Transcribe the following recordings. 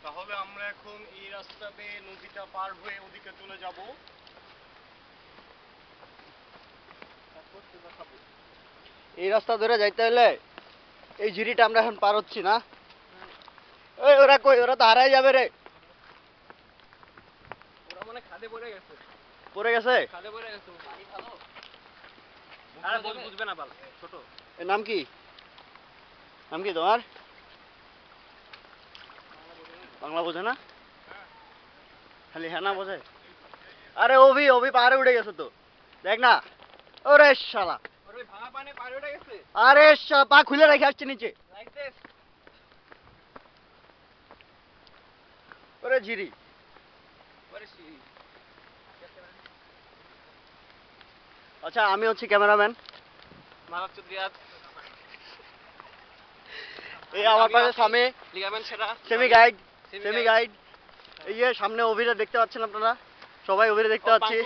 তাহলে আমরা এখন এই রাস্তাতে নদীটা পার হয়ে ওদিকে চলে যাব। এই রাস্তা ধরে যাইতে হলে এই ঝিরিটা আমরা এখন পার হচ্ছি না। ওই ওরা কই, ওরা তো হারাই যাবে রে। ওরা মানে খাদে পড়ে গেছে। পড়ে গেছে? খাদে পড়ে গেছে। পানি ভালো। আরে বুঝবে না বাল ছোট। এর নাম কি? নাম কি তোমার? বাংলা বোঝে না? খালি হ্যাঁ না বোঝে। আরে অভি পাহাড়ে উঠে গেছে তো, দেখ না। ওরে শালা, ওরে ভাঙা পানি পার উঠে গেছে। আরে শালা পা খুলে রেখে আসছে নিচে। Like this. ওরে ঝিরি, ওরে সি। আচ্ছা আমি হচ্ছি ক্যামেরাম্যান। মারাত চুদিয়াত। এই আমার পাশে সামনে লিগামেন্ট সেরা। Semi guide. এই যে সামনে অভিরে দেখতে পাচ্ছেন আপনারা, সবাই অভিরে দেখতে পাচ্ছি।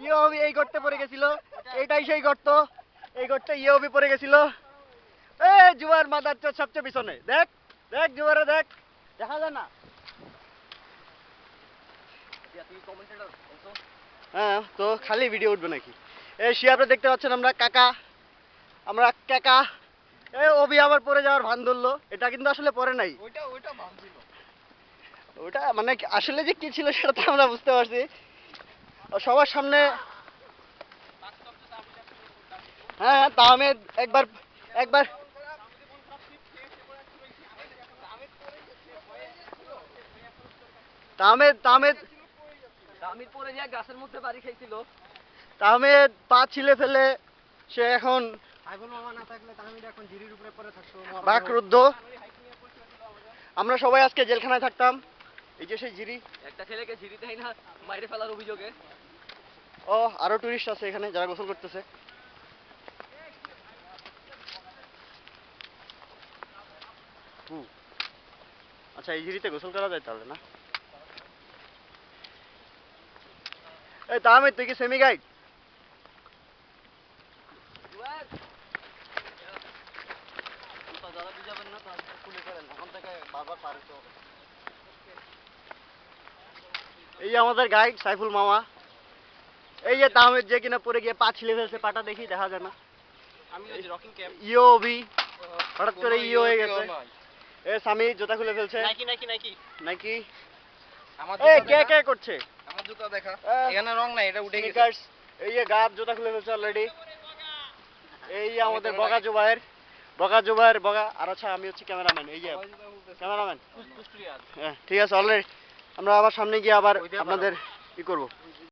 ইয়ে অভি এই গর্তে পড়ে গেছিল। এইটাই সেই গর্ত, এই গর্তে ইয়ে অভি পড়ে গেছিল। এ জুয়ার মাদার চোদ সবচেয়ে পিছনে, দেখ দেখ জুয়ারে দেখ, দেখা যায় না? হ্যাঁ, তো খালি ভিডিও উঠবে নাকি? এই শিয়াপে দেখতে পাচ্ছেন আমরা কাকা। এ অভি আবার পড়ে যাওয়ার ভান ধরলো। এটা কিন্তু আসলে পড়ে নাই, ওইটা ভাঙছিল। ওটা মানে আসলে যে কি ছিল সেটা তো আমরা বুঝতে পারছি। সবার সামনে হ্যাঁ তাহমেদ একবার তামির পরে যায় গাছের মধ্যে বাড়ি খাইছিল। তাহমেদ পা ছিলে ফেলে সে এখন আইবুল মামা না থাকলে তামির এখন ঝিরির উপরে পড়ে থাকতো। বাকরুদ্ধ। আমরা সবাই আজকে জেলখানায় থাকতাম। এই যে সেই ঝিরি, একটা ছেলেকে ঝিরি দেয় না মাইরে ফেলার অভিযোগে। ও আরো টুরিস্ট আছে এখানে যারা গোসল করতেছে। আচ্ছা এই ঝিরিতে গোসল করা যায় তাহলে না? এই তাহমেদ তুই কি সেমি গাইড? এই যে আমাদের গাইড সাইফুল মামা। এই যে তাহমেদ যে কিনা পড়ে গিয়ে পা ছিলে ফেলছে, পাটা দেখি দেখা যায় না। আমি ওই রকিং ক্যাম্প ইও অভি হঠাৎ করে ইও হয়ে গেছে। এ সামি জুতা খুলে ফেলছে। নাইকি কে করছে? আমার জুতা দেখা। এখানে রং নাই, এটা উঠে গেছে। স্নিকার্স। এই যে গাব জুতা খুলে ফেলছে অলরেডি। এই যে আমাদের বগা জুবাইর আর আচ্ছা আমি হচ্ছি ক্যামেরাম্যান। এই যে ক্যামেরাম্যান। হ্যাঁ ঠিক আছে, অলরেডি আমরা আবার সামনে গিয়ে আবার আপনাদের কি করব।